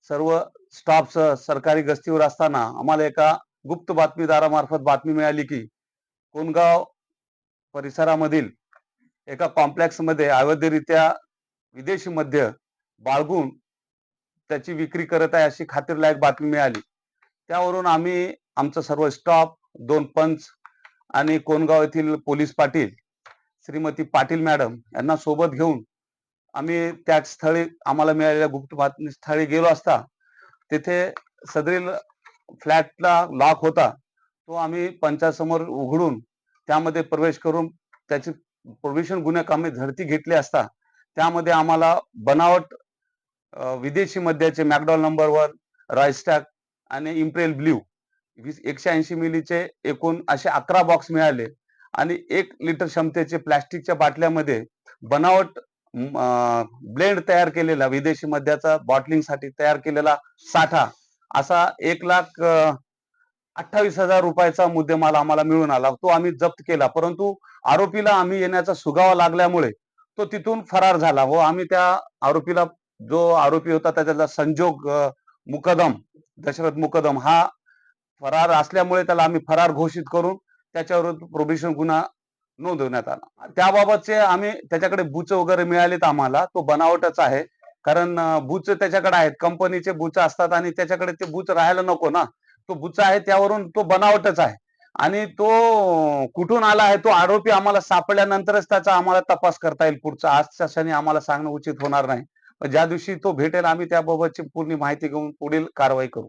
सर्व स्टाफ सरकारी गस्तीवर असताना आम्हाला एका गुप्त बातमीदारामार्फत बातमी मिळाली की कोणगाव परिसरामधील एका कॉम्प्लेक्समध्ये अवैधरित्या विदेशी मद्य बाळगून त्याची विक्री करत आहे अशी खात्रीलायक बातमी मिळाली. त्यावरून आम्ही आमचा सर्व स्टाफ, 2 पंच आणि कोणगाव येथील पोलीस पाटील श्रीमती पाटील मॅडम यांना सोबत घेऊन आम्ही त्याच स्थळी आम्हाला मिळालेल्या गुप्त बातमी स्थळी गेलो असता तिथे सदरील फ्लॅटला लॉक होता. तो आम्ही पंचासमोर उघडून त्यामध्ये प्रवेश करून त्याची प्रोव्हिशन गुन्हे आम्ही झडती घेतली असता त्यामध्ये आम्हाला बनावट विदेशी मद्याचे मॅकडॉल नंबर 1, रॉयस्टॅग आणि इम्पेरियल ब्ल्यू 180 मिलीचे एकूण असे 11 बॉक्स मिळाले आणि 1 लिटर क्षमतेचे प्लास्टिकच्या बाटल्यामध्ये बनावट ब्लेंड तयार केलेला विदेशी मद्याचा बॉटलिंगसाठी तयार केलेला साठा असा 1,28,000 रुपयाचा मुद्देमाल आम्हाला मिळून आला. तो आम्ही जप्त केला. परंतु आरोपीला आम्ही येण्याचा सुगावा लागल्यामुळे तो तिथून फरार झाला व आम्ही त्या आरोपीला जो आरोपी होता त्याचा संजोग मुकदम दशरथ मुकदम हा फरार असल्यामुळे त्याला आम्ही फरार घोषित करून त्याच्यावर प्रोबेशन गुन्हा नोंदवण्यात आला. त्याबाबतचे आम्ही त्याच्याकडे बूच वगैरे मिळालेत आम्हाला. तो बनावटच आहे. कारण बूच त्याच्याकडे आहेत. कंपनीचे बूच असतात आणि त्याच्याकडे ते बूच राहायला नको ना. तो बूच आहे त्यावरून तो बनावटच आहे. आणि तो कुठून आला आहे तो आरोपी आम्हाला सापडल्यानंतरच त्याचा आम्हाला तपास करता येईल पुढचा. आजच्या क्षणी आम्हाला सांगणं उचित होणार नाही. ज्या दिवशी तो भेटेल आम्ही त्याबाबतची पूर्ण माहिती घेऊन पुढील कारवाई करू.